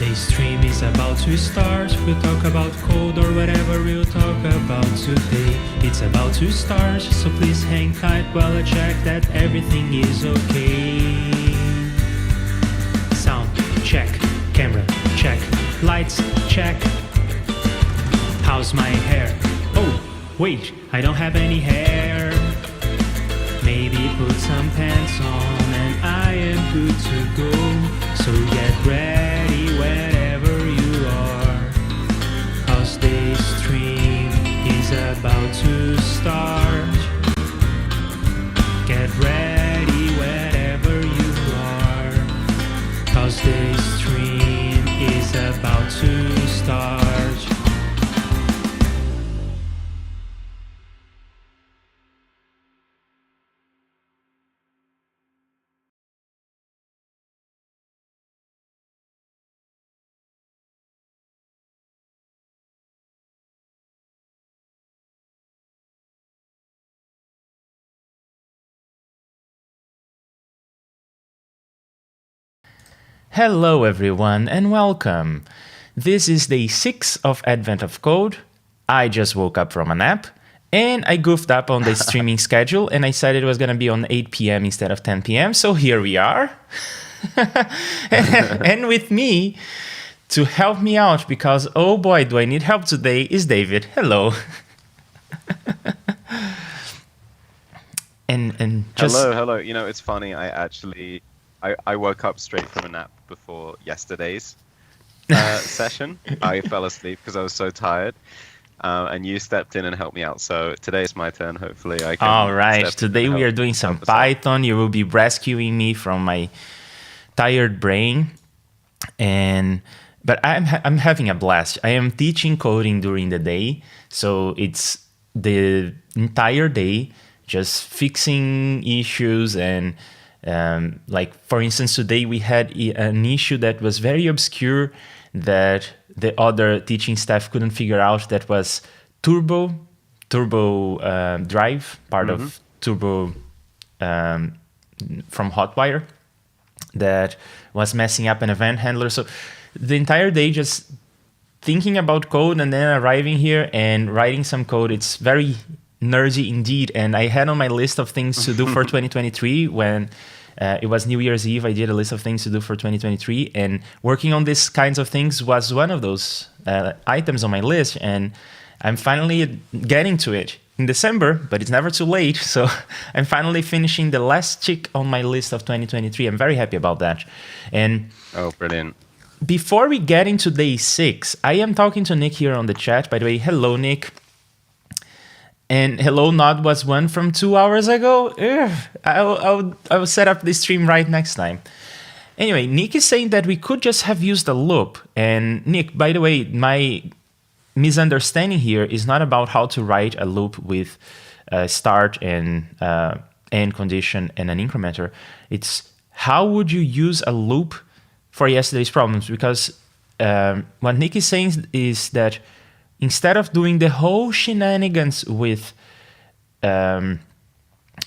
The stream is about to start. We'll talk about code or whatever we'll talk about today. It's about to start, so please hang tight while I check that everything is okay. Sound check, camera check, lights check. How's my hair? Oh, wait, I don't have any hair. Maybe put some pants on and I am good to go. So get ready wherever you are, 'cause the stream is about to start. Get ready wherever you are, 'cause the stream is about to start. Hello everyone and welcome. This is day 6 of Advent of Code. I just woke up from a nap and I goofed up on the streaming schedule and I said it was going to be on 8 p.m. instead of 10 p.m. So here we are. And with me to help me out, because oh boy, do I need help today, is David. Hello. and just Hello. You know, it's funny. I woke up straight from a nap before yesterday's session. I fell asleep because I was so tired, and you stepped in and helped me out. So today is my turn. Hopefully, I can. All right. Today we are doing some Python. You will be rescuing me from my tired brain, but I'm having a blast. I am teaching coding during the day, so it's the entire day just fixing issues and. Like for instance, today we had an issue that was very obscure that the other teaching staff couldn't figure out. That was turbo drive, part of turbo from Hotwire, that was messing up an event handler. So the entire day just thinking about code and then arriving here and writing some code. It's very nerdy indeed, and I had on my list of things to do for 2023 when it was New Year's Eve. I did a list of things to do for 2023, and working on these kinds of things was one of those items on my list, and I'm finally getting to it in December, but it's never too late, so I'm finally finishing the last tick on my list of 2023. I'm very happy about that. And oh, brilliant. Before we get into day 6, I am talking to Nick here on the chat. By the way, hello, Nick. And hello, Nod was one from 2 hours ago. I'll set up the stream right next time. Anyway, Nick is saying that we could just have used a loop. And Nick, by the way, my misunderstanding here is not about how to write a loop with start and end condition and an incrementer. It's how would you use a loop for yesterday's problems? Because what Nick is saying is that instead of doing the whole shenanigans with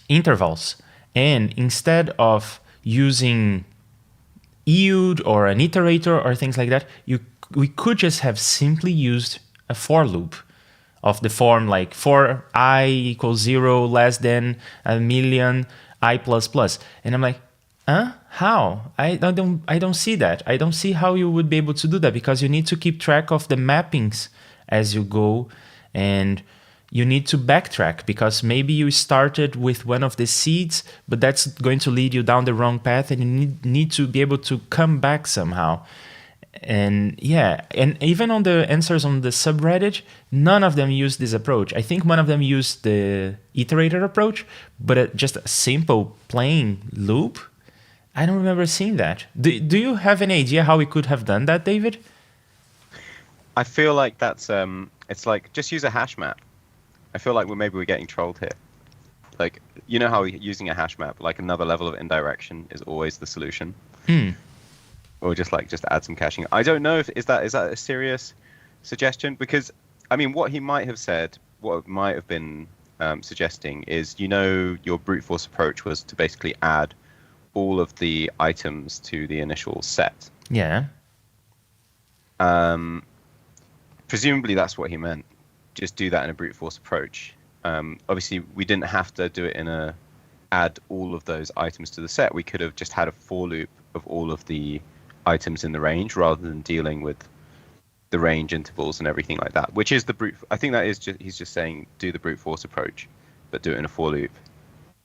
intervals, and instead of using yield or an iterator or things like that, we could just have simply used a for loop of the form like for I equals 0 less than a million I plus plus. And I'm like, how? I don't see that. I don't see how you would be able to do that, because you need to keep track of the mappings as you go, and you need to backtrack because maybe you started with one of the seeds, but that's going to lead you down the wrong path, and you need to be able to come back somehow. And yeah, and even on the answers on the subreddit, none of them used this approach. I think one of them used the iterator approach, but just a simple plain loop, I don't remember seeing that. Do you have any idea how we could have done that, David? I feel like that's it's like just use a hash map. I feel like we're getting trolled here. Like, you know how using a hash map, like another level of indirection, is always the solution. Or just add some caching. I don't know if is that a serious suggestion, because I mean what he might have said, what might have been suggesting is, you know, your brute force approach was to basically add all of the items to the initial set. Yeah. Presumably that's what he meant. Just do that in a brute force approach. Obviously, we didn't have to do it in a add all of those items to the set. We could have just had a for loop of all of the items in the range rather than dealing with the range intervals and everything like that, which is the brute. I think that is just, he's just saying do the brute force approach, but do it in a for loop.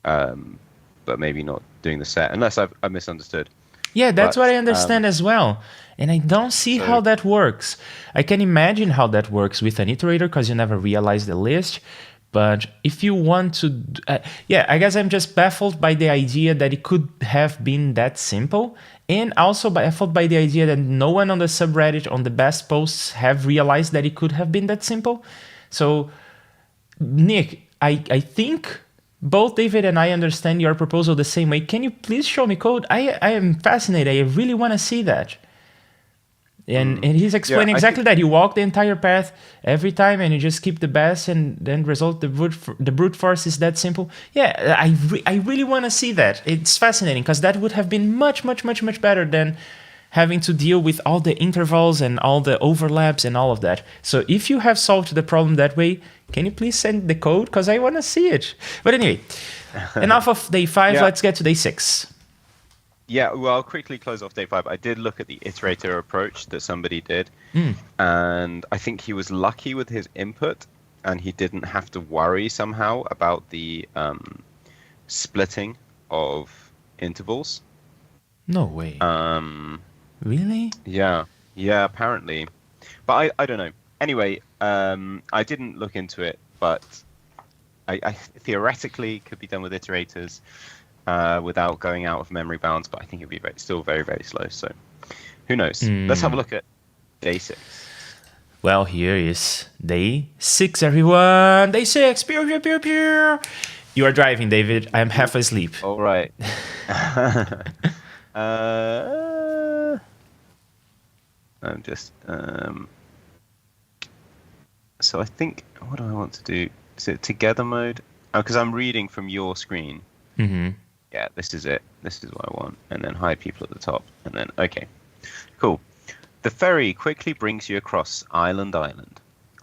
But maybe not doing the set, unless I misunderstood. Yeah, that's But, what I understand as well. And I don't see so- how that works. I can imagine how that works with an iterator because you never realize the list. But if you want to... I guess I'm just baffled by the idea that it could have been that simple. And also baffled by the idea that no one on the subreddit on the best posts have realized that it could have been that simple. So, Nick, I think... both David and I understand your proposal the same way. Can you please show me code? I am fascinated. I really want to see that. And he's explaining I exactly that. You walk the entire path every time and you just keep the best and then result the brute force is that simple. Yeah, I really want to see that. It's fascinating because that would have been much, much, much, much better than having to deal with all the intervals and all the overlaps and all of that. So if you have solved the problem that way, can you please send the code? Because I want to see it. But anyway, enough of day 5. Yeah. Let's get to day 6. Yeah, well, I'll quickly close off day 5. I did look at the iterator approach that somebody did, and I think he was lucky with his input, and he didn't have to worry somehow about the splitting of intervals. No way. Really? Yeah, apparently. But I don't know. Anyway, I didn't look into it, but I theoretically could be done with iterators without going out of memory bounds, but I think it'd be still very, very slow. So who knows? Let's have a look at day 6. Well, here is day 6, everyone. Day 6. Pew, pew, pew, pew. You are driving, David. I am half asleep. All right. I'm just so I think, what do I want to do? Is it together mode? Oh, because I'm reading from your screen. Mm-hmm. Yeah, this is it. This is what I want. And then hide people at the top. And then, okay. Cool. The ferry quickly brings you across Island.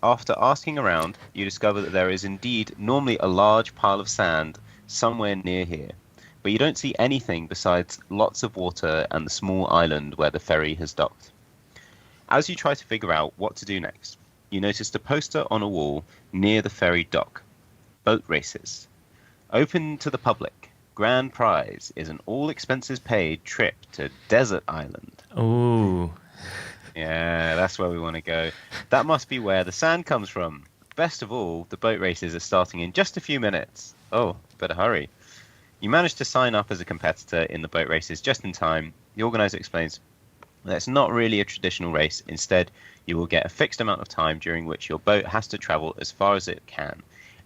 After asking around, you discover that there is indeed normally a large pile of sand somewhere near here. But you don't see anything besides lots of water and the small island where the ferry has docked. As you try to figure out what to do next, you noticed a poster on a wall near the ferry dock. Boat races. Open to the public. Grand prize is an all-expenses-paid trip to Desert Island. Ooh. Yeah, that's where we want to go. That must be where the sand comes from. Best of all, the boat races are starting in just a few minutes. Oh, better hurry. You managed to sign up as a competitor in the boat races just in time. The organizer explains that it's not really a traditional race. Instead, you will get a fixed amount of time during which your boat has to travel as far as it can,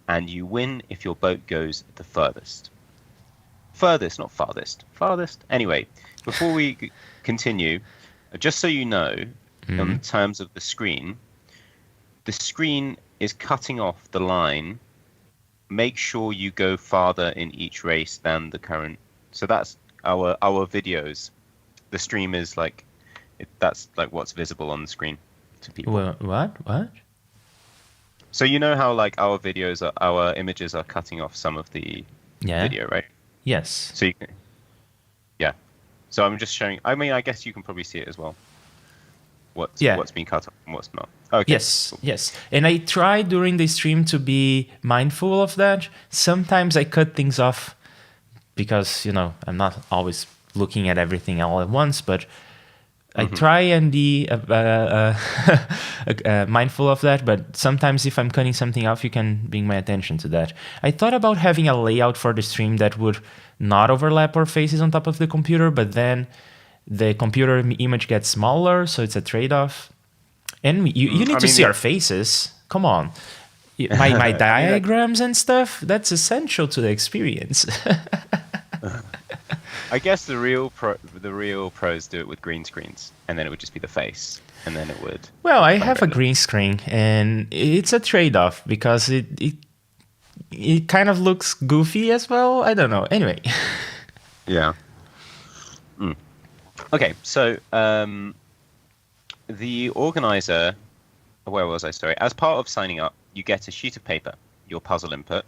and you win if your boat goes the furthest. Furthest, not farthest. Farthest. Anyway, before we continue, just so you know, in terms of the screen is cutting off the line. Make sure you go farther in each race than the current. So that's our videos. The stream is like, that's like what's visible on the screen to people. Well, what? So you know how like our videos, our images are cutting off some of the video, right? Yes. So you can, yeah. So I'm just showing. I mean, I guess you can probably see it as well. What's being cut off and what's not. Okay. Yes, Cool. yes. And I try during the stream to be mindful of that. Sometimes I cut things off because, I'm not always looking at everything all at once, but I try and be mindful of that. But sometimes if I'm cutting something off, you can bring my attention to that. I thought about having a layout for the stream that would not overlap our faces on top of the computer, but then the computer image gets smaller, so it's a trade-off. And you need to see our faces. Come on. My diagrams and stuff, that's essential to the experience. I guess the real pros do it with green screens, and then it would just be the face, and then it would. Well, I have a green screen, and it's a trade-off because it kind of looks goofy as well. I don't know. Anyway. Yeah. Okay, so the organizer, where was I? Sorry. As part of signing up, you get a sheet of paper, your puzzle input,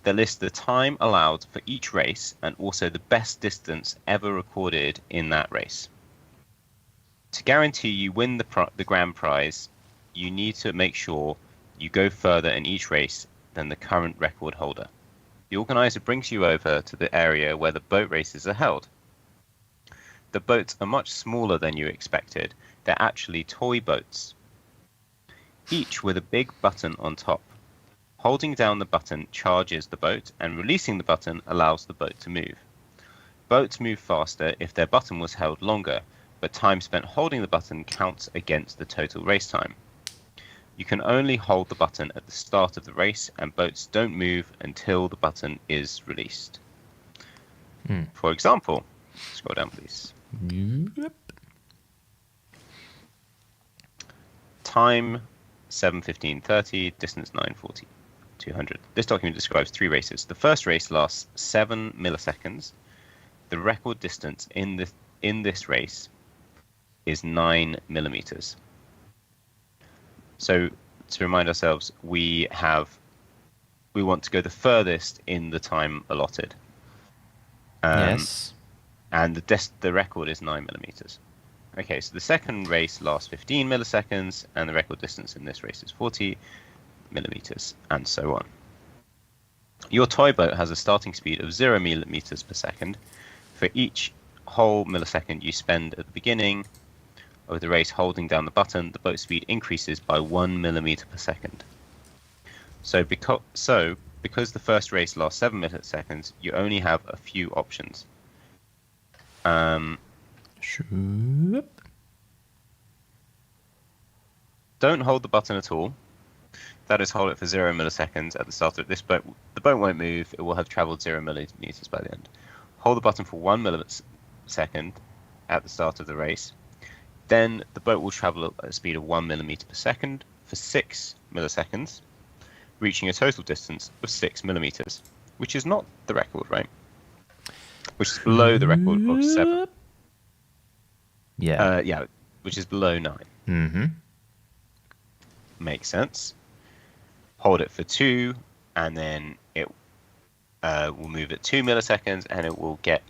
that lists the time allowed for each race and also the best distance ever recorded in that race. To guarantee you win the grand prize, you need to make sure you go further in each race than the current record holder. The organizer brings you over to the area where the boat races are held. The boats are much smaller than you expected. They're actually toy boats, each with a big button on top. Holding down the button charges the boat, and releasing the button allows the boat to move. Boats move faster if their button was held longer, but time spent holding the button counts against the total race time. You can only hold the button at the start of the race, and boats don't move until the button is released. For example, scroll down please. Yep. Time 7:15:30, distance 9:40. 200. This document describes 3 races. The first race lasts 7 milliseconds. The record distance in this race is 9 millimeters. So to remind ourselves, we want to go the furthest in the time allotted. Yes. And the record is 9 millimeters. Okay, so the second race lasts 15 milliseconds, and the record distance in this race is 40 millimeters, and so on. Your toy boat has a starting speed of 0 millimeters per second. For each whole millisecond you spend at the beginning of the race holding down the button, the boat speed increases by 1 millimeter per second. So because the first race lasts 7 milliseconds, you only have a few options. Shoop. Don't hold the button at all. That is, hold it for 0 milliseconds at the start of this boat. The boat won't move. It will have traveled 0 millimeters by the end. Hold the button for 1 millisecond at the start of the race. Then the boat will travel at a speed of 1 millimeter per second for 6 milliseconds, reaching a total distance of 6 millimeters, which is not the record, right? Which is below the record of 7. Yeah. Which is below 9. Mm-hmm. Makes sense. Hold it for 2, and then it will move at 2 milliseconds, and it will get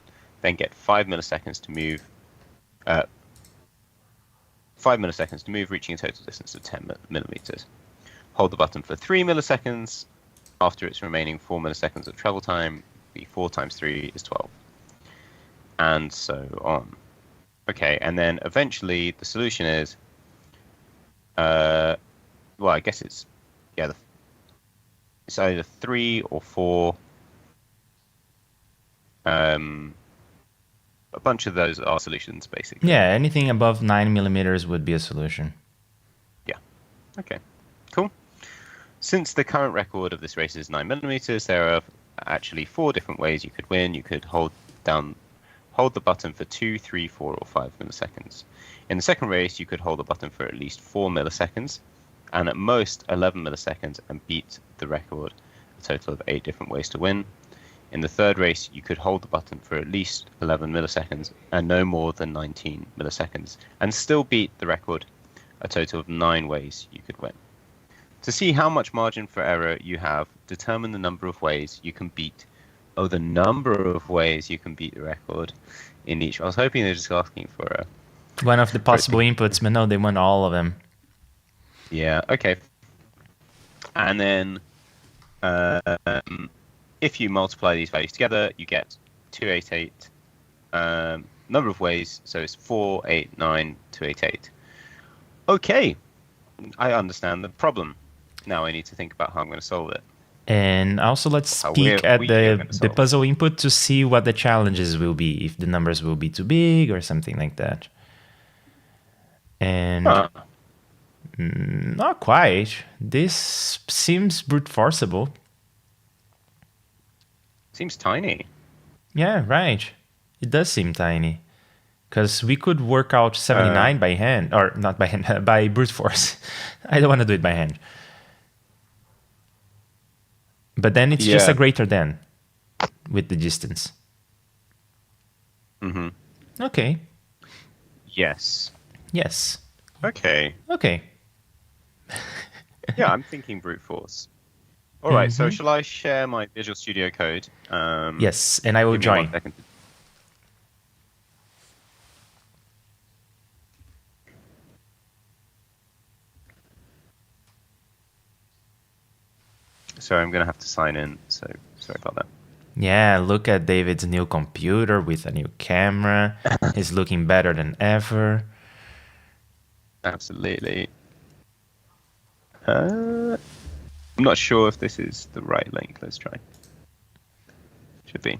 5 milliseconds to move. 5 milliseconds to move, reaching a total distance of 10 millimeters. Hold the button for 3 milliseconds. After its remaining 4 milliseconds of travel time, the 4 times 3 is 12, and so on. Okay, and then eventually the solution is, well, I guess it's it's either 3 or 4. A bunch of those are solutions, basically. Yeah, anything above 9 millimeters would be a solution. Yeah. Okay. Cool. Since the current record of this race is 9 millimeters, there are actually 4 different ways you could win. You could hold the button for 2, 3, 4, or 5 milliseconds. In the second race, you could hold the button for at least 4 milliseconds, and at most 11 milliseconds, and beat the record. A total of 8 different ways to win. In the third race, you could hold the button for at least 11 milliseconds and no more than 19 milliseconds, and still beat the record. A total of 9 ways you could win. To see how much margin for error you have, determine the number of ways you can beat. Oh, the number of ways you can beat the record in each. I was hoping they were just asking for a... One of the possible inputs, but no, they want all of them. Yeah, okay. And then if you multiply these values together, you get 288. Number of ways, so it's 4, 8, 9, 288. Okay, I understand the problem. Now I need to think about how I'm going to solve it. And also let's How peek we at are the gonna solve it. puzzle input to see what the challenges will be, if the numbers will be too big or something like that. And not quite. This seems brute forceable. Seems tiny. Yeah, right. It does seem tiny. Because we could work out 79 by hand, or not by hand, by brute force. I don't want to do it by hand. But then it's just Yeah. a greater than with the distance. Mm-hmm. Okay. Yes. Yes. Okay. Okay. Yeah, I'm thinking brute force. All right. So Mhm. shall I share my Visual Studio Code? Yes, and I will Give me one join. second. Sorry, I'm gonna have to sign in. So sorry about that. Yeah, look at David's new computer with a new camera. He's looking better than ever. Absolutely. I'm not sure if this is the right link. Let's try. Should be.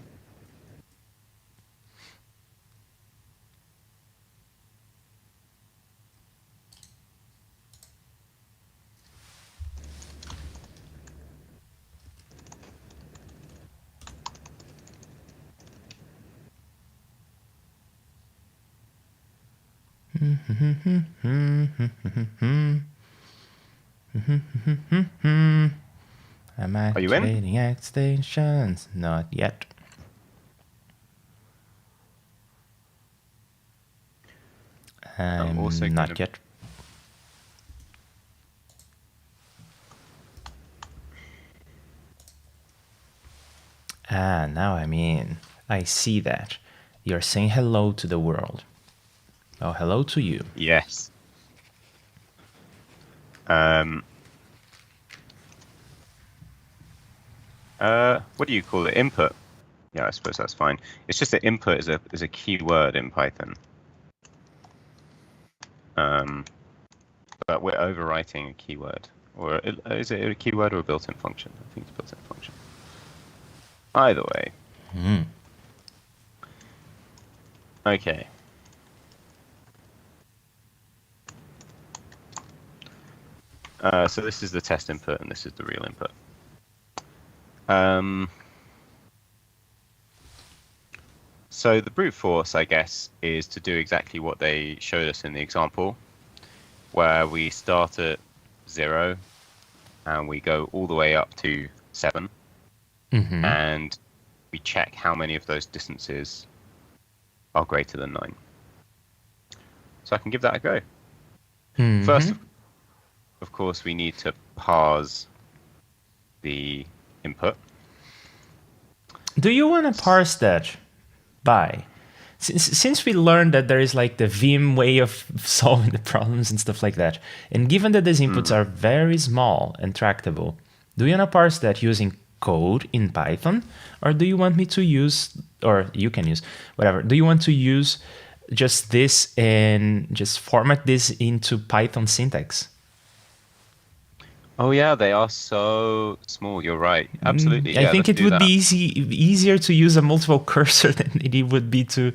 I'm Are you in? activating extensions. Not yet. I'm also I'm gonna. not yet. Ah, now I'm in. I see that. You're saying hello to the world. Oh, hello to you. Yes. What do you call it? Input. Yeah, I suppose that's fine. It's just that input is a key word in Python. But we're overwriting a keyword. Or is it a keyword or a built-in function? I think it's a built-in function. Either way. Okay. So this is the test input and this is the real input. So the brute force, I guess, is to do exactly what they showed us in the example, where we start at 0 and we go all the way up to 7, and we check how many of those distances are greater than 9. So I can give that a go. First, of course, we need to parse the input. Do you want to parse that by? Since we learned that there is like the Vim way of solving the problems and stuff like that, and given that these inputs are very small and tractable, do you want to parse that using code in Python? Or do you want me to use, or you can use, whatever, do you want to use just this and just format this into Python syntax? Oh yeah, they are so small. You're right. Absolutely. I Yeah, think let's it do would be that. easier to use a multiple cursor than it would be to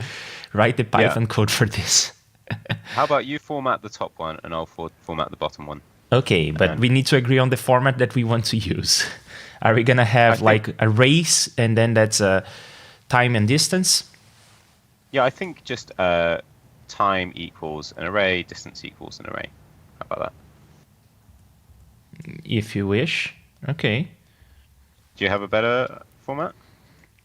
write the Python code for this. How about you format the top one and I'll format the bottom one? Okay, but we need to agree on the format that we want to use. Are we gonna have like a race and then that's a time and distance? Yeah, I think just time equals an array, distance equals an array. How about that? If you wish. Okay. Do you have a better format?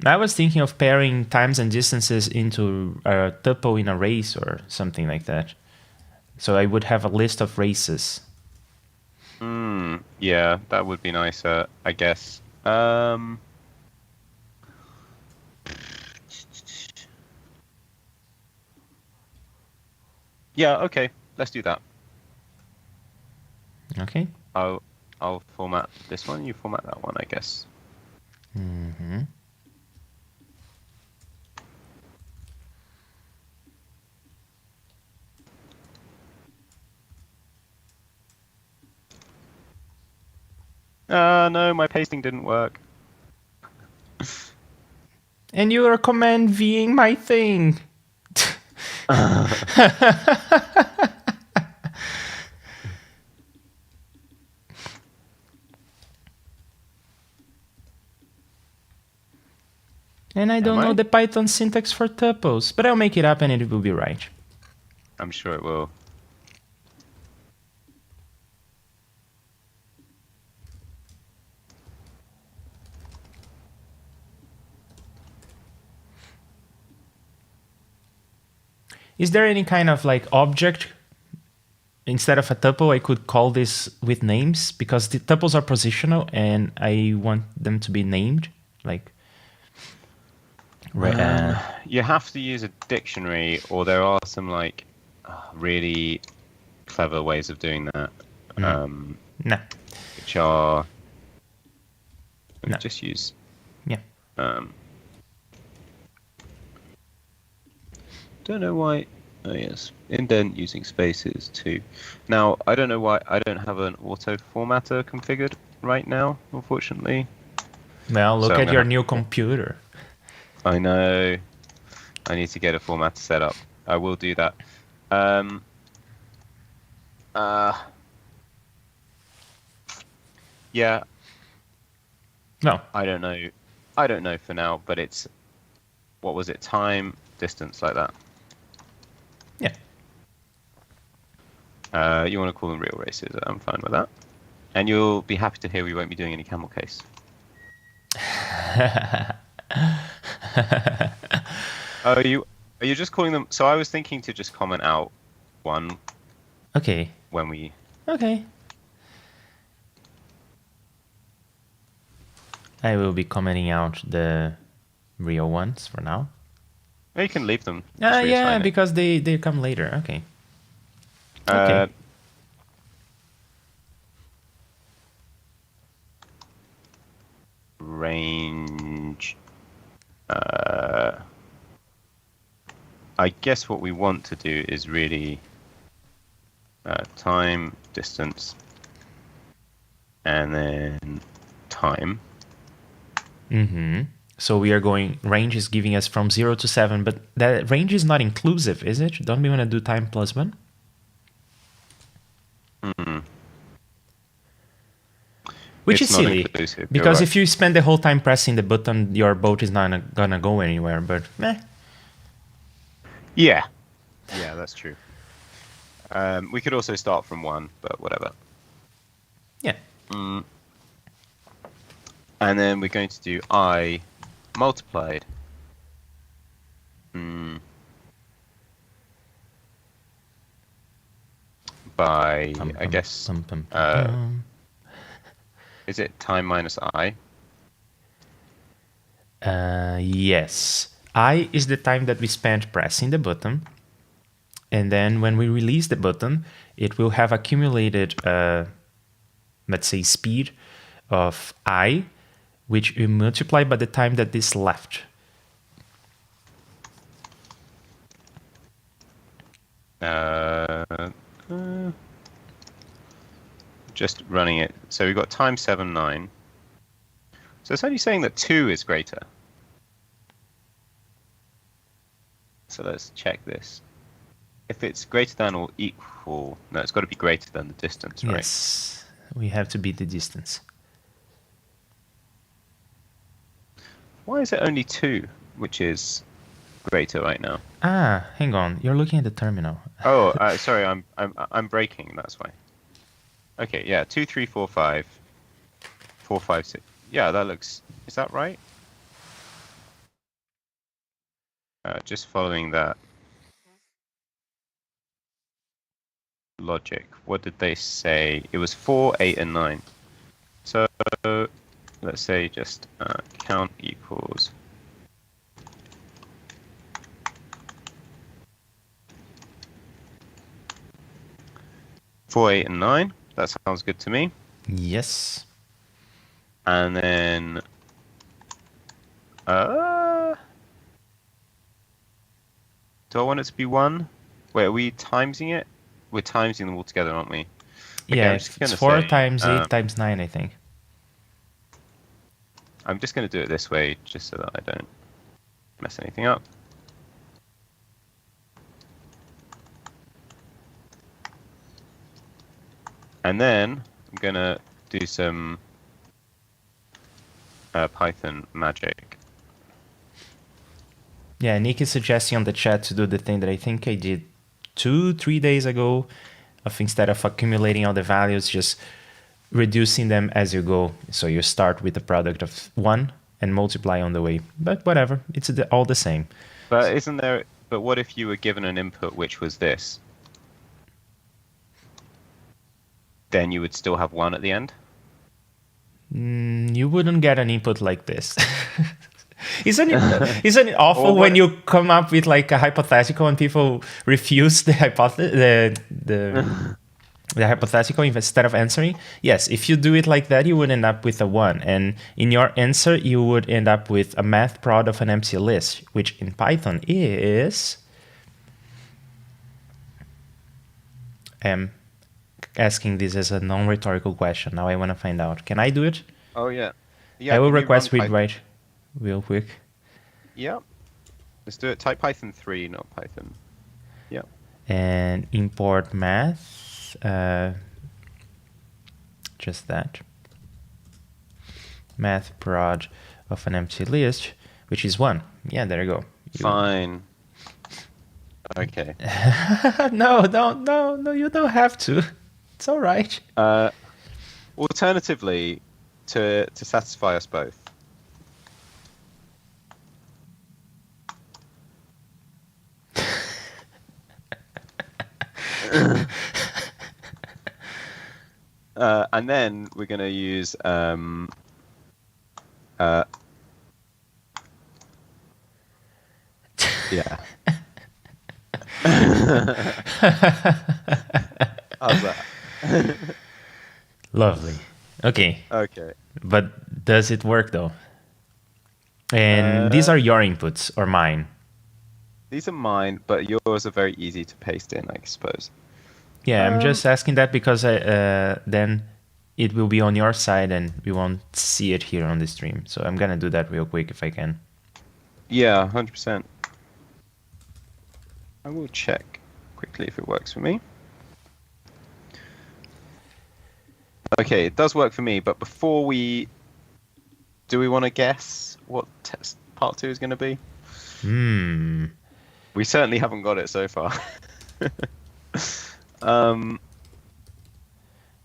I was thinking of pairing times and distances into a tuple in a race or something like that. So I would have a list of races. Yeah, that would be nicer, I guess. Yeah, okay, let's do that. Okay. I'll format this one, you format that one, I guess. No, my pasting didn't work. And you are command Ving my thing. And I don't know the Python syntax for tuples, but I'll make it up and it will be right. I'm sure it will. Is there any kind of like object instead of a tuple, I could call this with names because the tuples are positional and I want them to be named. Like, You have to use a dictionary, or there are some like really clever ways of doing that, nah. which are let me No. just use. Yeah. Don't know why. Oh yes, indent using spaces too. Now I don't know why I don't have an auto formatter configured right now, unfortunately. Well, look So I'm at gonna your have new to- computer. I know. I need to get a formatter set up. I will do that. Yeah, No. I don't know. I don't know for now, but it's what was it? Time, distance, like that. Yeah. You want to call them real races? I'm fine with that. And you'll be happy to hear we won't be doing any camel case. Are you just calling them? So I was thinking to just comment out one Okay. when we. Okay. I will be commenting out the real ones for now. No, you can leave them. Just Yeah, reassign it. because they come later. Okay. Uh, Okay. range. I guess what we want to do is really time, distance, and then time. So we are going, range is giving us from 0 to 7, but that range is not inclusive, is it? Don't we want to do time plus 1? Which It's is not silly, inclusive, you're because right. if you spend the whole time pressing the button, your boat is not gonna go anywhere, but meh. Yeah. Yeah, that's true. We could also start from 1, but whatever. Yeah. And then we're going to do I multiplied. By, I guess, is it time minus I? Yes. I is the time that we spent pressing the button. And then when we release the button, it will have accumulated, let's say, speed of I, which we multiply by the time that this left. Just running it. So we've got time 7, 9. So it's only saying that 2 is greater. So let's check this. If it's greater than or equal, no, it's got to be greater than the distance, right? Yes, we have to beat the distance. Why is it only 2, which is greater right now? Ah, hang on. You're looking at the terminal. Oh, sorry, I'm breaking. That's why. Okay, yeah, 2, 3, 4, 5, 4, 5, 6. Yeah, that looks. Is that right? Just following that logic. What did they say? It was 4, 8, and 9. So let's say just count equals. Four, 8, and 9. That sounds good to me. Yes. And then do I want it to be 1? Wait, are we timesing it? We're timesing them all together, aren't we? Okay, Yeah, I'm just it's gonna 4 say, times 8 times 9, I think. I'm just going to do it this way, just so that I don't mess anything up. And then I'm going to do some Python magic. Yeah, Nick is suggesting on the chat to do the thing that I think I did 2-3 days ago, of instead of accumulating all the values, just reducing them as you go. So you start with a product of 1 and multiply on the way. But whatever, it's all the same. But isn't there? But what if you were given an input which was this? then you would still have 1 at the end. You wouldn't get an input like this. Isn't it awful Or when what- you come up with like a hypothetical and people refuse the the hypothetical instead of answering? Yes, if you do it like that, you would end up with a 1. And in your answer, you would end up with a math prod of an empty list, which in Python is... I'm asking this as a non-rhetorical question. Now I want to find out. Can I do it? Oh yeah. Yeah. I will can you request run read write real quick. Yeah. Let's do it. Type Python 3, not Python. Yeah. And import math. Just that. Math prod of an empty list, which is 1. Yeah, there you go. Fine. Okay. No, you don't have to. It's all right. Alternatively, to satisfy us both, and then we're going to use yeah. How's that? Lovely. Okay, Okay. but does it work though? And these are your inputs or mine? These are mine, but yours are very easy to paste in, I suppose. Yeah, I'm just asking that because then it will be on your side and we won't see it here on the stream. So I'm gonna do that real quick if I can. Yeah, 100%. I will check quickly if it works for me. Okay, it does work for me, but before we... Do we want to guess what test part 2 is going to be? We certainly haven't got it so far.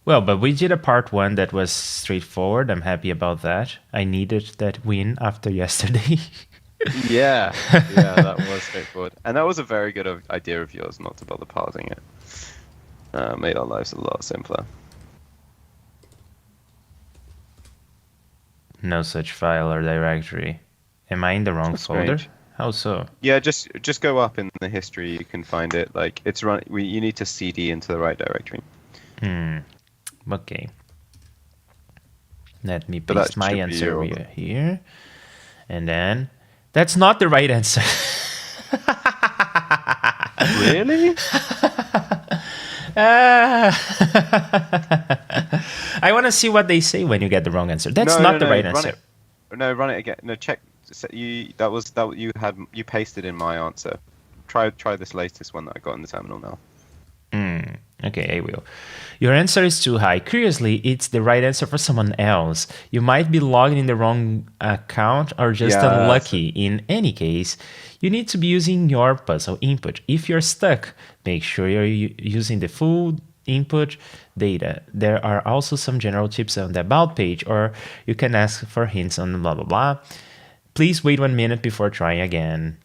Well, but we did a part 1 that was straightforward. I'm happy about that. I needed that win after yesterday. Yeah, that was straightforward. And that was a very good idea of yours not to bother parsing it. Made our lives a lot simpler. No such file or directory. Am I in the wrong That's folder? strange. How so? Yeah, just go up in the history. You can find it. Like it's you need to cd into the right directory. Okay. Let me But that paste my should be answer your- here. And then... That's not the right answer. Really? I want to see what they say when you get the wrong answer. That's not the right answer. Run it again. No, check. You you pasted in my answer. Try this latest one that I got in the terminal now. Okay, I will. Your answer is too high. Curiously, it's the right answer for someone else. You might be logged in the wrong account or just Yeah, unlucky. In any case, you need to be using your puzzle input. If you're stuck, make sure you're using the full input data. There are also some general tips on the about page, or you can ask for hints on blah, blah, blah. Please wait 1 minute before trying again.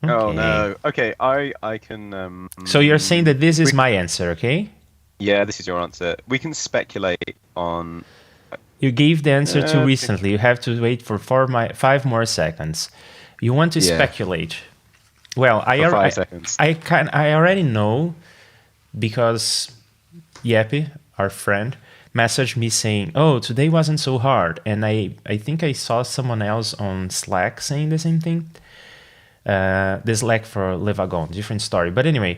Okay. Oh no. Okay, I can. So you're saying that this is my answer, okay? Yeah, this is your answer. We can speculate on. You gave the answer too Okay. recently. You have to wait for 5 more seconds. You want to Yeah. speculate. Well, For 5 seconds. I already know because Yeppy, our friend, messaged me saying, "Oh, today wasn't so hard." And I think I saw someone else on Slack saying the same thing. The Slack for Le Wagon, different story. But anyway,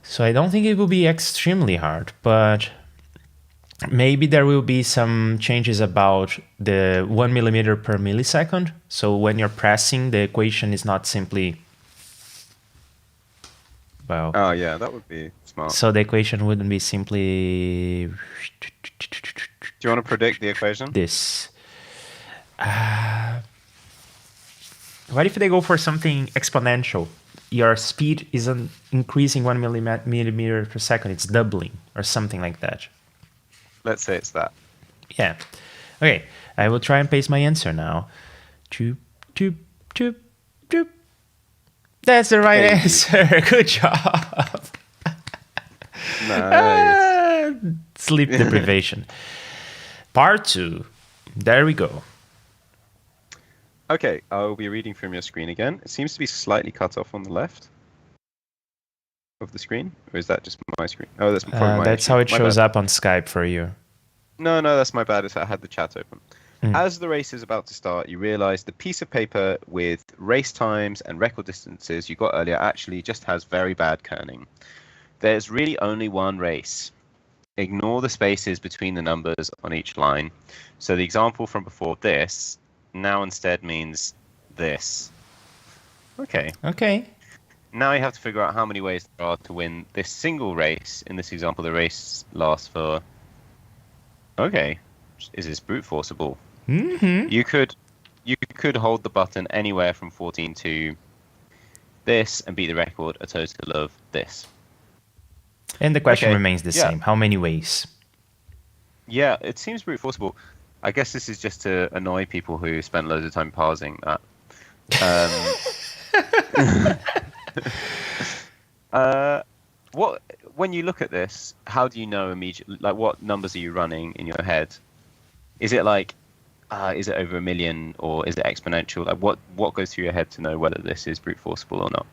so I don't think it will be extremely hard, but maybe there will be some changes about the 1 millimeter per millisecond. So when you're pressing, the equation is not simply, well, Oh yeah, that would be smart. so the equation wouldn't be simply Do you want to predict the equation? this. What if they go for something exponential? Your speed isn't increasing 1 millimeter per second, it's doubling or something like that. Let's say it's that. Yeah. Okay, I will try and paste my answer now. Choop, choop, choop, choop. That's the right Thank you. answer. Good job. Nice. Sleep deprivation. Part 2. There we go. Okay, I'll be reading from your screen again. It seems to be slightly cut off on the left of the screen, or is that just my screen? Oh, that's probably my That's issue. how it My shows bad. up on Skype for you. No, that's my bad. I had the chat open. As the race is about to start, you realize the piece of paper with race times and record distances you got earlier actually just has very bad kerning. There's really only one race. Ignore the spaces between the numbers on each line. So the example from before this now instead means this. Okay. Okay. Now you have to figure out how many ways there are to win this single race. In this example, the race lasts for... Okay. Is this brute forceable? Mm-hmm. You could hold the button anywhere from 14 to this and beat the record a total of this. And the question Okay, remains the yeah. same. How many ways? Yeah, it seems brute forceable. I guess this is just to annoy people who spent loads of time parsing that. When you look at this, how do you know immediately? Like, what numbers are you running in your head? Is it like, is it over 1 million or is it exponential? Like, what goes through your head to know whether this is brute forceable or not?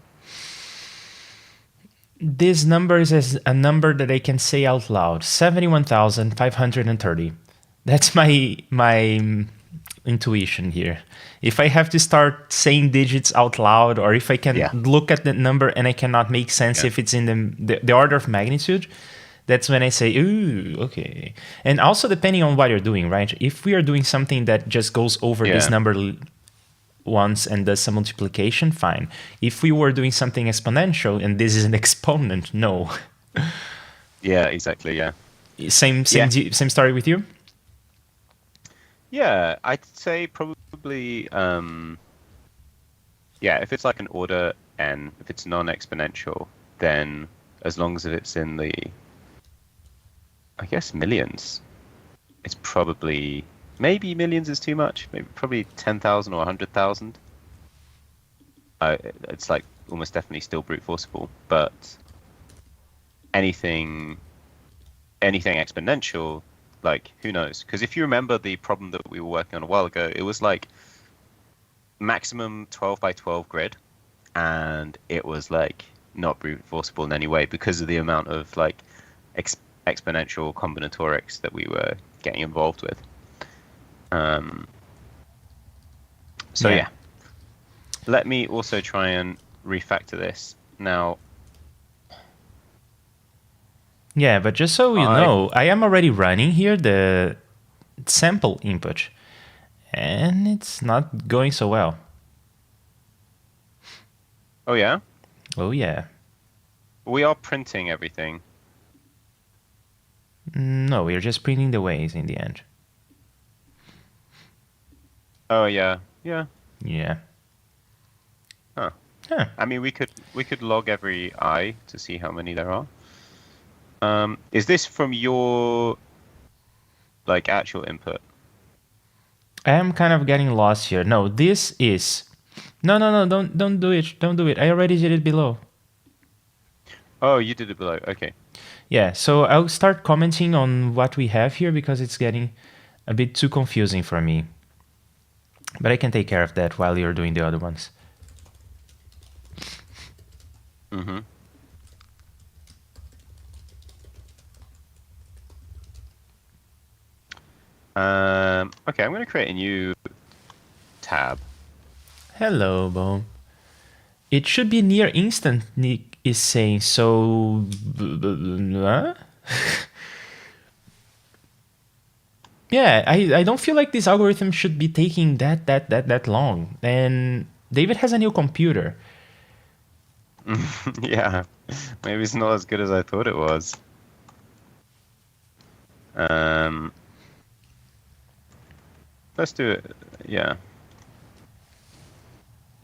This number is a number that I can say out loud. 71,530. That's my intuition here. If I have to start saying digits out loud, or if I can look at the number and I cannot make sense if it's in the order of magnitude, that's when I say, ooh, okay. And also depending on what you're doing, right? If we are doing something that just goes over this number once and does some multiplication, fine. If we were doing something exponential and this is an exponent, no. Yeah, exactly, yeah. Same story with you? Yeah, I'd say probably, if it's like an order n, if it's non-exponential, then as long as it's in the, I guess, millions, it's probably, maybe millions is too much, maybe probably 10,000 or 100,000. It's like almost definitely still brute forceable, but anything exponential, like, who knows? Because if you remember the problem that we were working on a while ago, it was like maximum 12 by 12 grid, and it was like not brute forceable in any way because of the amount of like exponential combinatorics that we were getting involved with. Let me also try and refactor this now. Yeah, but just so you know, I am already running here the sample input, and it's not going so well. Oh, yeah? Oh, yeah. We are printing everything. No, we're just printing the ways in the end. Oh, yeah. Yeah. Yeah. Huh. Huh. I mean, we could log every I to see how many there are. Is this from your like actual input? I am kind of getting lost here. No, this is... No, don't do it. Don't do it. I already did it below. Oh, you did it below. Okay. Yeah, so I'll start commenting on what we have here because it's getting a bit too confusing for me. But I can take care of that while you're doing the other ones. Mm-hmm. Okay, I'm going to create a new tab. Hello, Bo. It should be near instant, Nick is saying, so... Huh? Yeah, I don't feel like this algorithm should be taking that long. And David has a new computer. Yeah, maybe it's not as good as I thought it was. Let's do it. Yeah.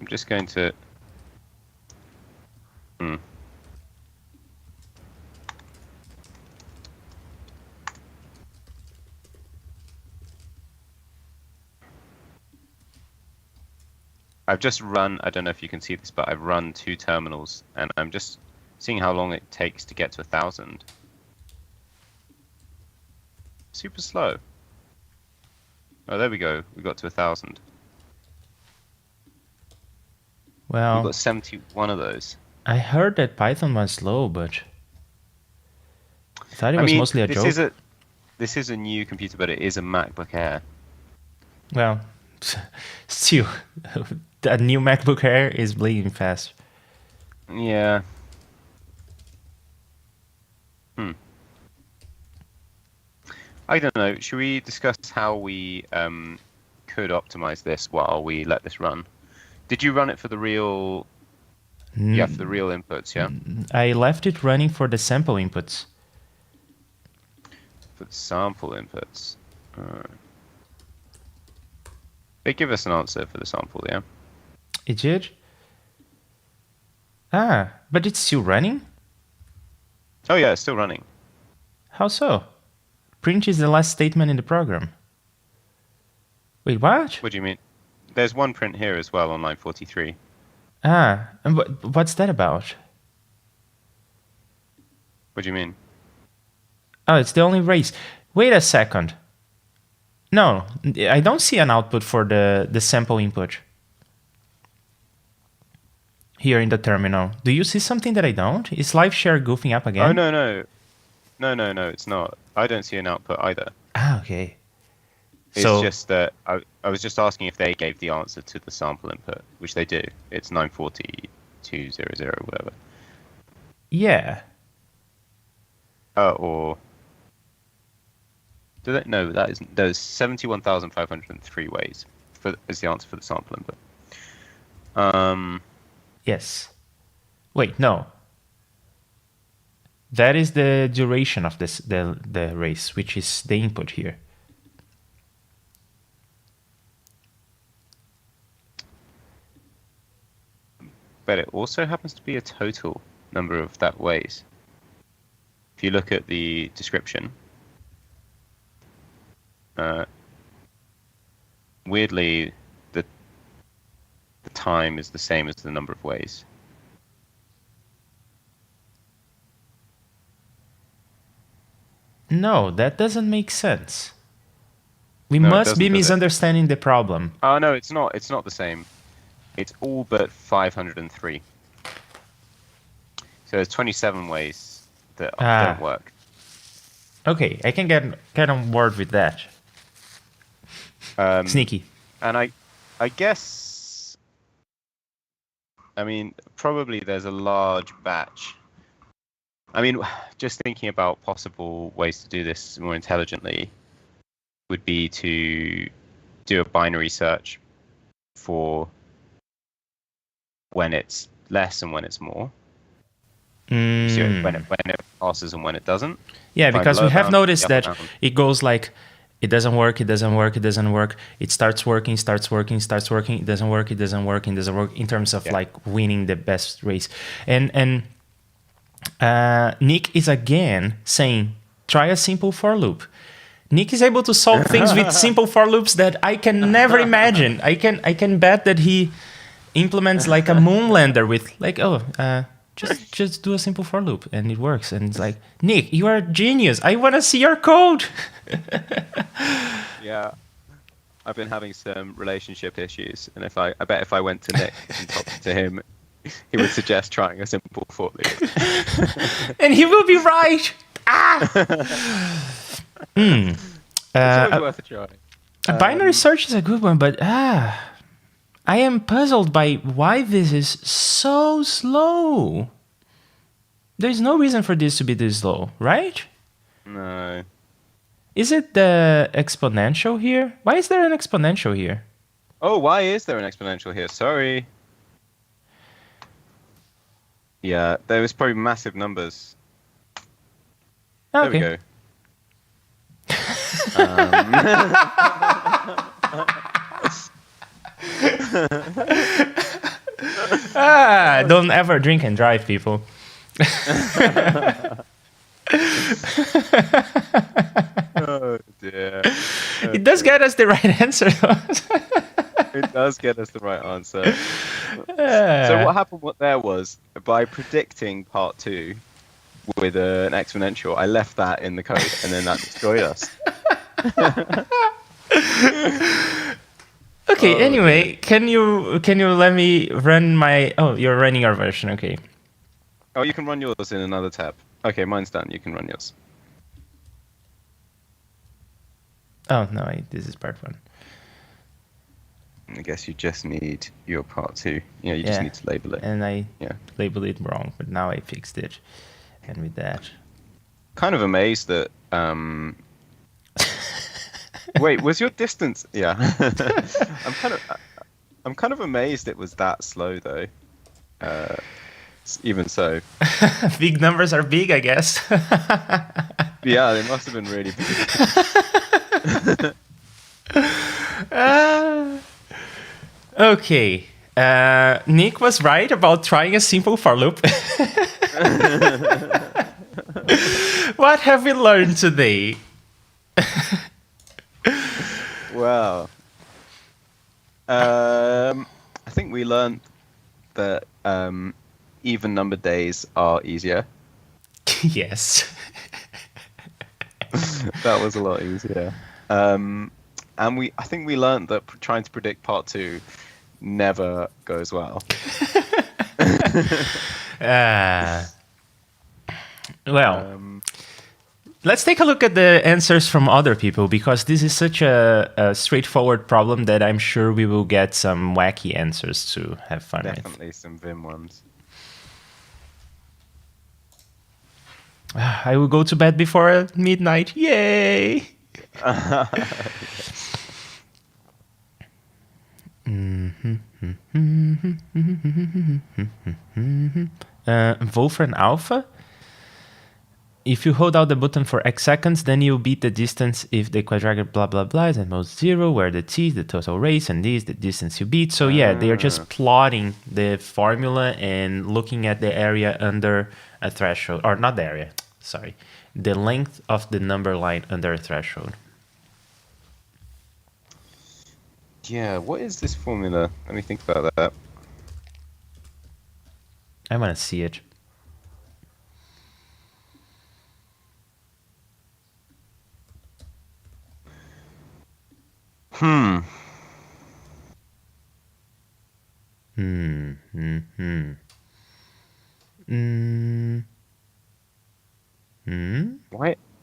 I'm just going to... I've just run, I don't know if you can see this, but I've run 2 terminals, and I'm just seeing how long it takes to get to 1,000. super slow. Oh, there we go. We got to 1,000. We Well, got 71 of those. I heard that Python was slow, but I thought it I was mean, mostly a joke. this is a new computer, but it is a MacBook Air. Well, still, that new MacBook Air is bleeding fast. Yeah. I don't know. Should we discuss how we could optimize this while we let this run? Did you run it for the real? Yeah, for the real inputs. Yeah. I left it running for the sample inputs. For the sample inputs. They give us an answer for the sample. Yeah. It did? Ah, but it's still running? Oh yeah, it's still running. How so? Print is the last statement in the program. Wait, what? What do you mean? There's one print here as well on line 43. Ah, and what's that about? What do you mean? Oh, it's the only race. Wait a second. No, I don't see an output for the sample input here in the terminal. Do you see something that I don't? Is LiveShare goofing up again? Oh no, it's not. I don't see an output either. Ah, okay. It's just that I was just asking if they gave the answer to the sample input, which they do. It's 940,200, whatever. Yeah. Or do they? No, that isn't. There's 71,503 ways is the answer for the sample input. Yes. Wait, no. That is the duration of the race, which is the input here. But it also happens to be a total number of that ways. If you look at the description, weirdly, the time is the same as the number of ways. No, that doesn't make sense. We No, it must doesn't, be does it? misunderstanding the problem. Oh no, it's not. It's not the same. It's all but 503. So there's 27 ways that don't work. Okay, I can get on board with that. Sneaky. And I guess, I mean, probably there's a large batch. I mean, just thinking about possible ways to do this more intelligently would be to do a binary search for when it's less and when it's more. So when it passes and when it doesn't. Yeah, Find because the we low have bound, noticed the upper that bound. it goes like, it doesn't work, it doesn't work, it doesn't work. It starts working, starts working, starts working. It doesn't work, it doesn't work, it doesn't work in terms of like winning the best race. And Nick is again saying, try a simple for loop. Nick is able to solve things with simple for loops that I can never imagine. I can bet that he implements like a moonlander with like, just do a simple for loop and it works. And it's like, Nick, you are a genius. I want to see your code. Yeah, I've been having some relationship issues, and I bet if I went to Nick and talked to him, he would suggest trying a simple for loop. And he will be right. It's always worth a try. A binary search is a good one, but I am puzzled by why this is so slow. There's no reason for this to be this slow, right? No. Is it the exponential here? Why is there an exponential here? Oh, why is there an exponential here? Sorry. Yeah, there was probably massive numbers. There we go. Don't ever drink and drive, people. Oh dear. It does get us the right answer, though. It does get us the right answer. So what happened there was, by predicting part 2 with an exponential, I left that in the code, and then that destroyed us. Okay. Oh, Anyway, can you let me run my? Oh, you're running our version. Okay. Oh, you can run yours in another tab. Okay, mine's done. You can run yours. Oh no, this is part one. I guess you just need your part 2. Yeah, you just Yeah. need to label it. And I Yeah. labeled it wrong, but now I fixed it. And with that, Kind of amazed that. Wait, was your distance? Yeah. I'm kind of amazed it was that slow though. Even so. big numbers are big, I guess. Yeah, they must have been really big. Okay. Nick was right about trying a simple for loop. What have we learned today? Wow. I think we learned that even number days are easier. Yes. That was a lot easier. And I think we learned that trying to predict part 2 never goes well. Well, let's take a look at the answers from other people, because this is such a straightforward problem that I'm sure we will get some wacky answers to have fun with. Definitely some Vim ones. I will go to bed before midnight. Yay! Wolfram Alpha. If you hold out the button for X seconds, then you'll beat the distance if the quadratic blah blah blah is at most 0, where the t is the total race and d is the distance you beat. So yeah, they are just plotting the formula and looking at the area under a threshold, or not the area, sorry, the length of the number line under a threshold. Yeah, what is this formula? Let me think about that. I want to see it.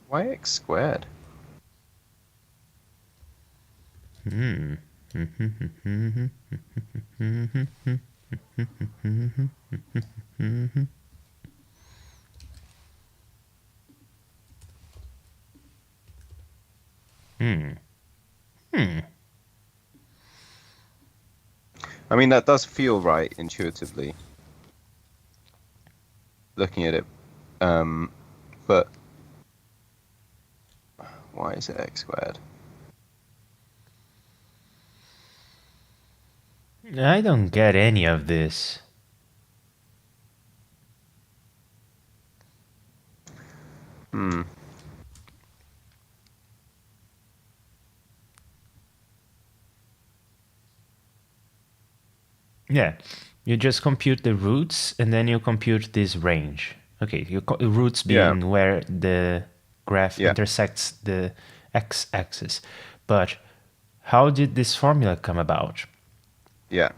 Why x squared? I mean, that does feel right intuitively, looking at it. But why is it x squared? I don't get any of this. Yeah, you just compute the roots and then you compute this range. Okay, roots being where the graph intersects the x-axis. But how did this formula come about? Yeah.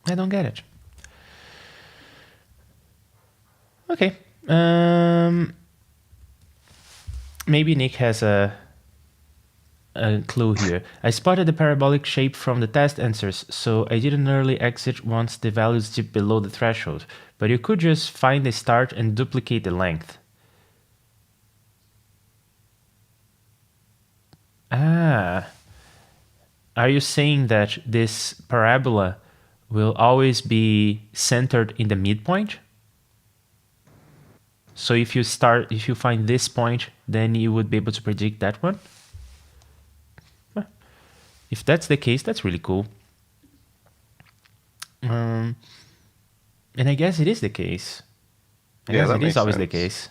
I don't get it. Okay. Maybe Nick has a clue here. I spotted the parabolic shape from the test answers, so I did an early exit once the values dip below the threshold. But you could just find the start and duplicate the length. Ah. Are you saying that this parabola will always be centered in the midpoint? So if you find this point, then you would be able to predict that one? If that's the case, that's really cool. And I guess it is the case. I guess it is always the case.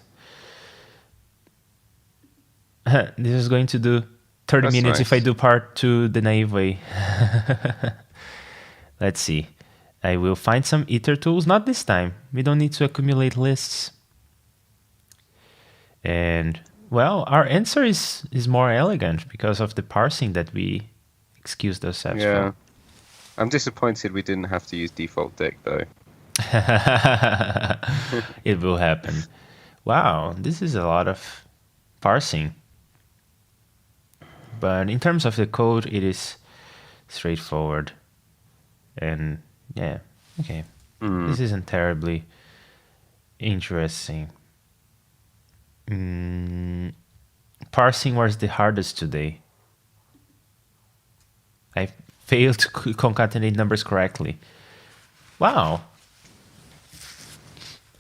This is going to do 30 minutes if I do part 2 the naive way. Let's see. I will find some iter tools. Not this time. We don't need to accumulate lists. And well, our answer is more elegant because of the parsing that we excused ourselves Yeah. I'm disappointed we didn't have to use default dict though. from. It will happen. Wow, this is a lot of parsing. But in terms of the code, it is straightforward. And yeah, okay. This isn't terribly interesting. Parsing was the hardest today. I failed to concatenate numbers correctly. Wow.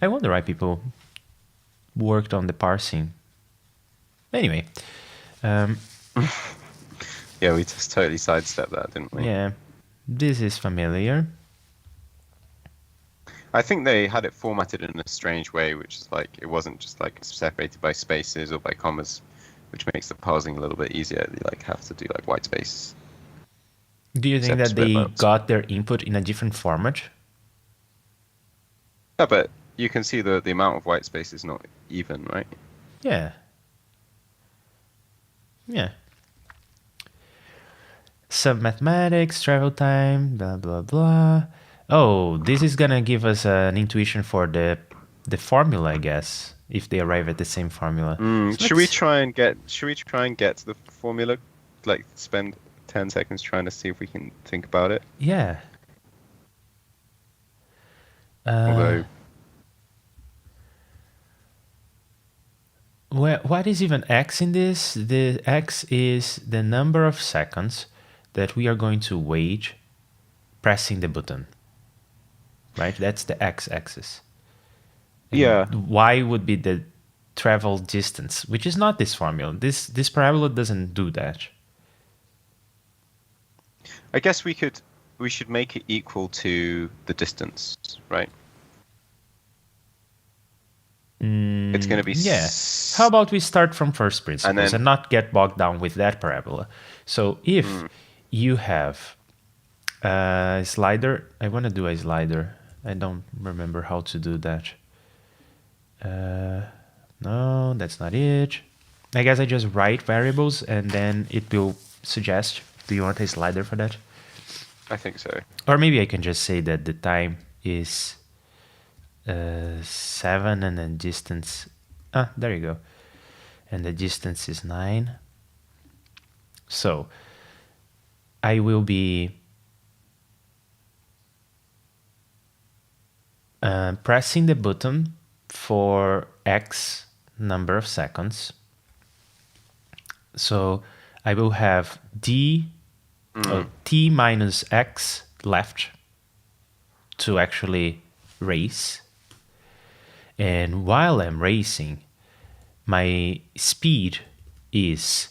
I wonder why people worked on the parsing. Anyway, Yeah, we just totally sidestepped that, didn't we? yeah, this is familiar. I think they had it formatted in a strange way, which is like it wasn't just like separated by spaces or by commas, which makes the parsing a little bit easier. You like have to do like white space. Do you think Except that they square got their input in a different format? Yeah, but you can see the amount of white space is not even, right? Yeah. Yeah. Some mathematics, travel time, blah, blah, blah. Oh, this is gonna give us an intuition for the formula, I guess, if they arrive at the same formula. So Should we let's- try and get to the formula? Like spend 10 seconds trying to see if we can think about it. Yeah. Although Well, what is even x in this? The x is the number of seconds that we are going to wait pressing the button. Right? That's the x-axis. And Yeah. y would be the travel distance, which is not this formula. This parabola doesn't do that. I guess we should make it equal to the distance, right? It's going to be Yeah. How about we start from first principles then- and not get bogged down with that parabola? So if you have a slider, I want to do a slider. I don't remember how to do that. No, that's not it. I guess I just write variables and then it will suggest, do you want a slider for that? I think so. Or maybe I can just say that the time is 7 and then distance. There you go. And the distance is 9. So I will be pressing the button for X number of seconds. So I will have T minus X left to actually race. And while I'm racing, my speed is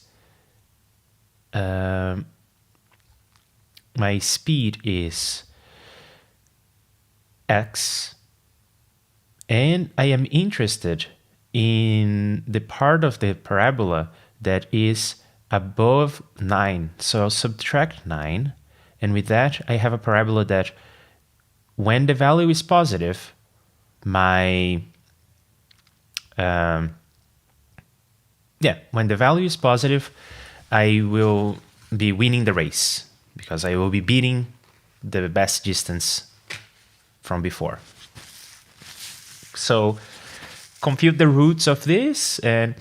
X, and I am interested in the part of the parabola that is above 9. So I'll subtract 9, and with that I have a parabola that when the value is positive, when the value is positive, I will be winning the race because I will be beating the best distance from before. So compute the roots of this and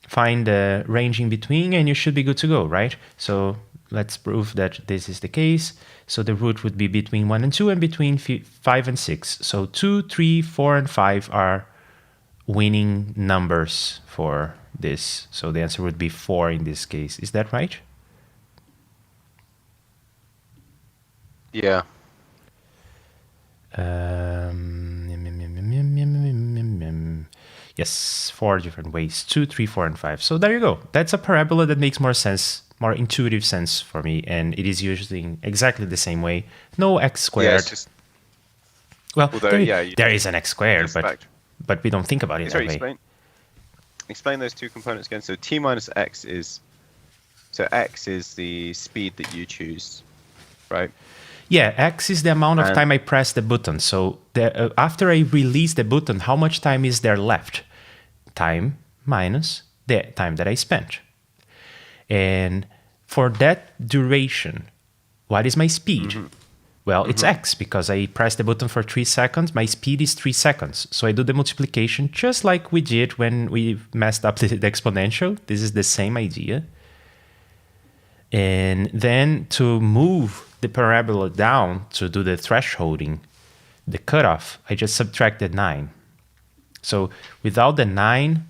find the range in between and you should be good to go, right? So let's prove that this is the case. So the root would be between 1 and 2 and between 5 and 6. So 2, 3, 4, and 5 are winning numbers for this. So the answer would be 4 in this case. Is that right? Yeah. Yes, 4 different ways. 2, 3, 4, and 5. So there you go. That's a parabola that makes more sense, more intuitive sense for me, and it is using exactly the same way. No x squared. Yeah, it's just well, although, there is an x squared, but we don't think about it sorry, that way. explain those two components again. So t minus x is x is the speed that you choose, right? Yeah, x is the amount of And- time I press the button. So after I release the button, how much time is there left? Time minus the time that I spent. And for that duration, what is my speed? Well, it's x because I pressed the button for 3 seconds. My speed is 3 seconds. So I do the multiplication just like we did when we messed up the exponential. This is the same idea. And then to move the parabola down to do the thresholding, the cutoff, I just subtracted 9. So without the 9,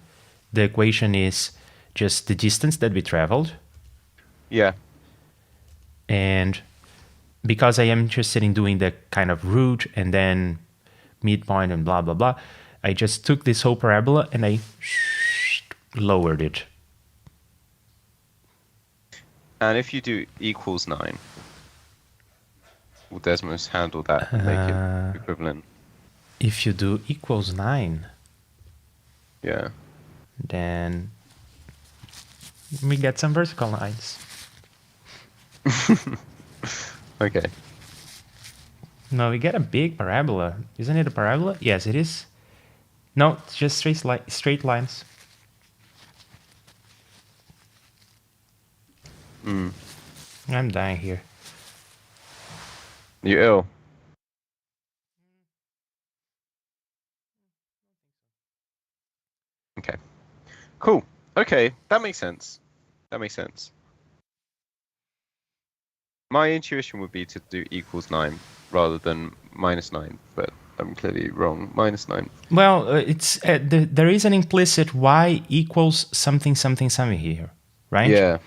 the equation is just the distance that we traveled. Yeah. And because I am interested in doing the kind of root and then midpoint and blah, blah, blah, I just took this whole parabola and I lowered it. And if you do equals 9, will Desmos handle that and make it equivalent? If you do equals 9, Yeah. then we get some vertical lines. Okay. No, we get a big parabola. Isn't it a parabola? Yes, it is. No, it's just straight lines. I'm dying here. You ill? Okay. Cool. Okay, that makes sense. That makes sense. My intuition would be to do equals 9 rather than minus 9, but I'm clearly wrong. Minus 9. Well, it's there is an implicit y equals something, something, something here, right? Yeah.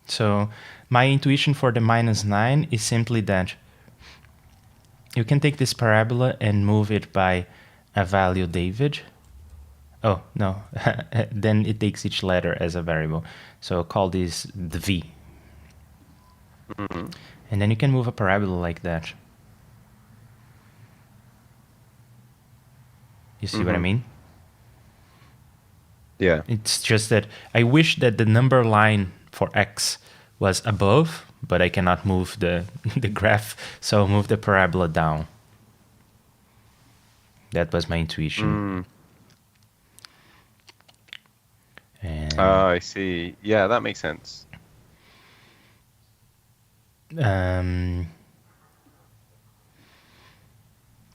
So my intuition for the minus 9 is simply that you can take this parabola and move it by a value David. Oh, no. Then it takes each letter as a variable. So call this the v. And then you can move a parabola like that. You see what I mean? Yeah. It's just that I wish that the number line for x was above, but I cannot move the graph, so I'll move the parabola down. That was my intuition. And I see. Yeah, that makes sense.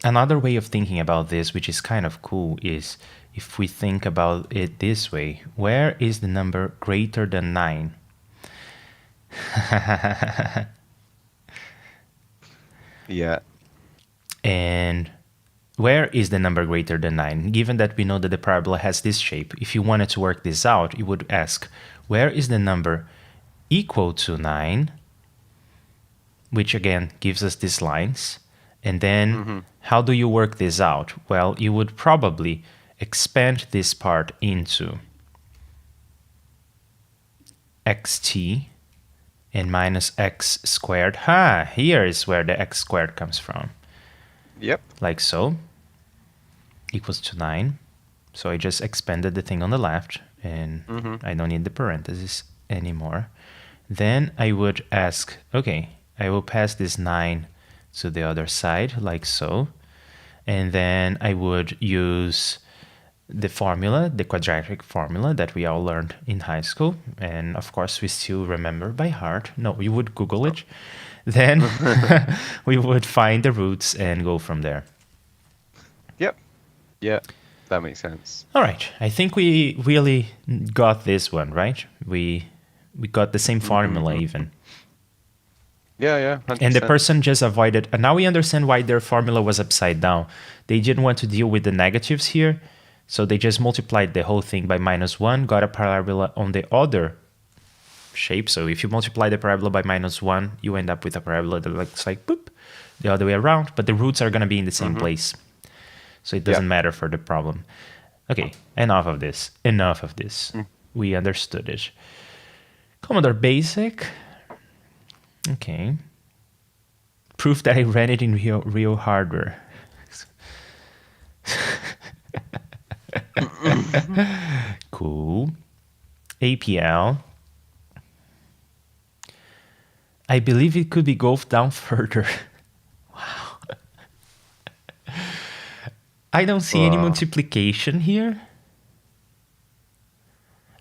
Another way of thinking about this, which is kind of cool, is if we think about it this way: where is the number greater than 9? Yeah. And where is the number greater than 9? Given that we know that the parabola has this shape, if you wanted to work this out, you would ask, where is the number equal to 9? Which again gives us these lines. And then how do you work this out? Well, you would probably expand this part into xt and minus x squared. Here is where the x squared comes from. Yep. Like so, equals to 9. So I just expanded the thing on the left, and I don't need the parentheses anymore. Then I would ask, okay, I will pass this 9 to the other side, like so. And then I would use the formula, the quadratic formula that we all learned in high school. And of course, we still remember by heart. No, we would Google it. Then we would find the roots and go from there. Yep. Yeah, that makes sense. All right. I think we really got this one, right? We got the same formula even. Yeah, 100%. And the person just avoided. And now we understand why their formula was upside down. They didn't want to deal with the negatives here. So they just multiplied the whole thing by -1, got a parabola on the other shape. So if you multiply the parabola by -1, you end up with a parabola that looks like boop, the other way around. But the roots are going to be in the same place. So it doesn't matter for the problem. Okay, enough of this. Enough of this. We understood it. Commodore Basic. Okay. Proof that I ran it in real hardware. Cool. APL. I believe it could be golfed down further. Wow. I don't see any multiplication here.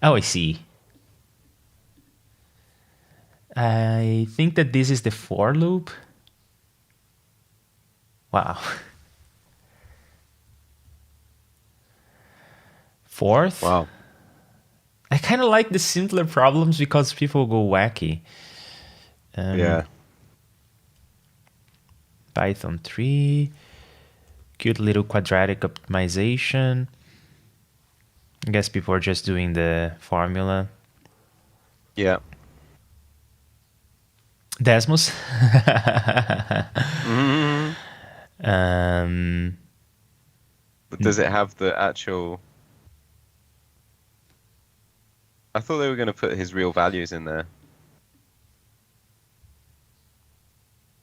Oh, I see. I think that this is the for loop. Wow. Fourth. Wow. I kind of like the simpler problems because people go wacky. Yeah. Python 3. Cute little quadratic optimization. I guess people are just doing the formula. Yeah. Desmos. But does it have the actual? I thought they were going to put his real values in there.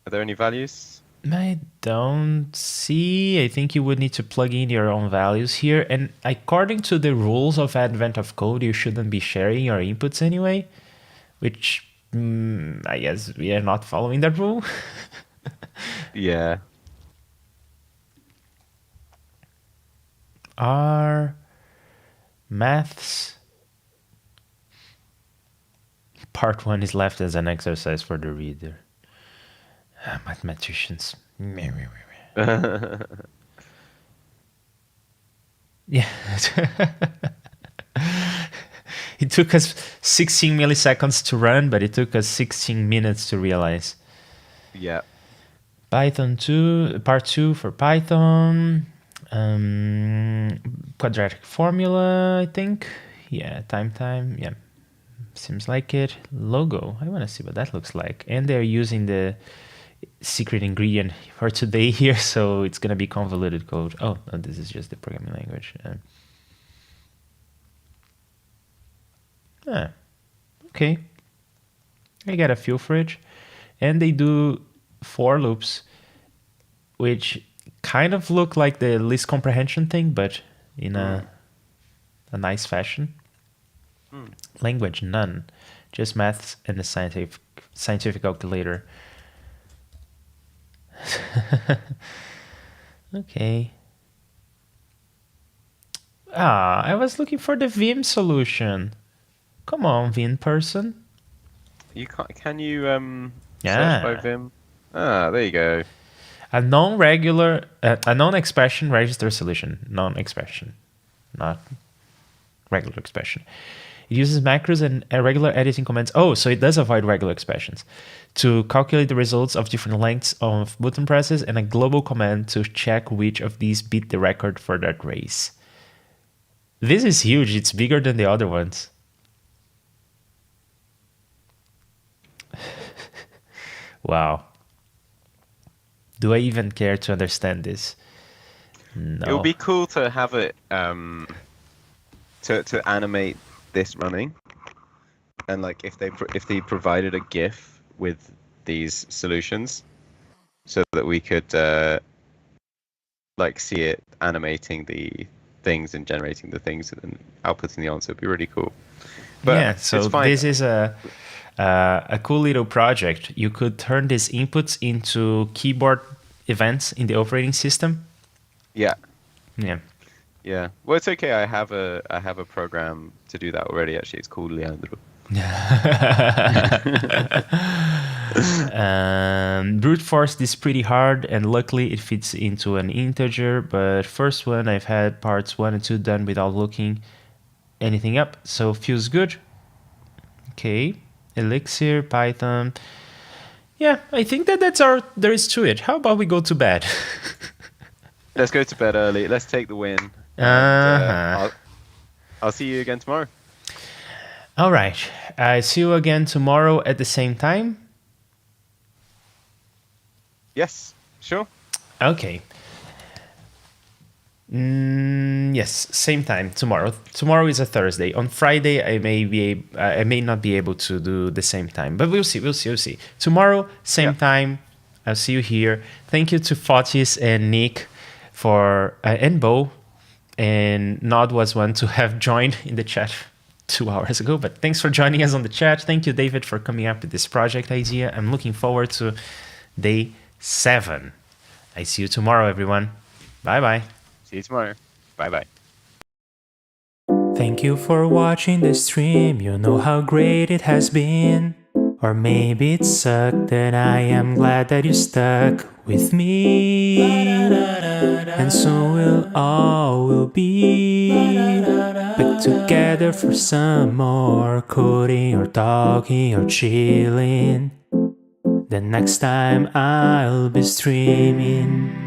Are there any values? I don't see. I think you would need to plug in your own values here. And according to the rules of Advent of Code, you shouldn't be sharing your inputs anyway, which I guess we are not following that rule. Yeah. R maths. Part 1 is left as an exercise for the reader. Mathematicians. Yeah. It took us 16 milliseconds to run, but it took us 16 minutes to realize. Yeah. Python 2, part 2 for Python. Quadratic formula, I think. Yeah, time. Yeah, seems like it. Logo. I want to see what that looks like. And they're using the secret ingredient for today here, so it's going to be convoluted code. Oh, no, this is just the programming language. Okay. I got a feel for it. And they do for loops, which kind of look like the list comprehension thing, but in a nice fashion. Language, none. Just maths and the scientific calculator. Okay. I was looking for the Vim solution. Come on, Vim person. You can't. Can you Yeah. search by Vim? Ah, there you go. A non-expression register solution. Non-expression, not regular expression. It uses macros and regular editing commands. Oh, so it does avoid regular expressions to calculate the results of different lengths of button presses, and a global command to check which of these beat the record for that race. This is huge. It's bigger than the other ones. Wow. Do I even care to understand this? No. It would be cool to have it to animate this running, and like if they provided a GIF with these solutions, so that we could like see it animating the things and generating the things and outputting the answer. It'd be really cool. But yeah, so this is a cool little project. You could turn these inputs into keyboard events in the operating system. Yeah. Yeah. Yeah. Well, it's okay. I have a program to do that already. Actually, it's called Leandro. Brute force is pretty hard, and luckily it fits into an integer. But first one, I've had parts 1 and 2 done without looking anything up, so feels good. Okay, Elixir, Python. Yeah, I think that's all there is to it. How about we go to bed? Let's go to bed early. Let's take the win. Uh-huh. I'll see you again tomorrow. All right. I see you again tomorrow at the same time. Yes, sure. Okay. Yes, same time tomorrow. Tomorrow is a Thursday. On Friday, I may not be able to do the same time, but we'll see. Tomorrow, same time. I'll see you here. Thank you to Fotis and Nick for and Bo, and Nod was one to have joined in the chat 2 hours ago. But thanks for joining us on the chat. Thank you, David, for coming up with this project idea. I'm looking forward to day 7. I see you tomorrow, everyone. Bye bye. See you tomorrow. Bye bye. Thank you for watching the stream, you know how great it has been. Or maybe it sucked, and I am glad that you stuck with me. And soon we'll be back together for some more coding or talking or chilling. The next time I'll be streaming.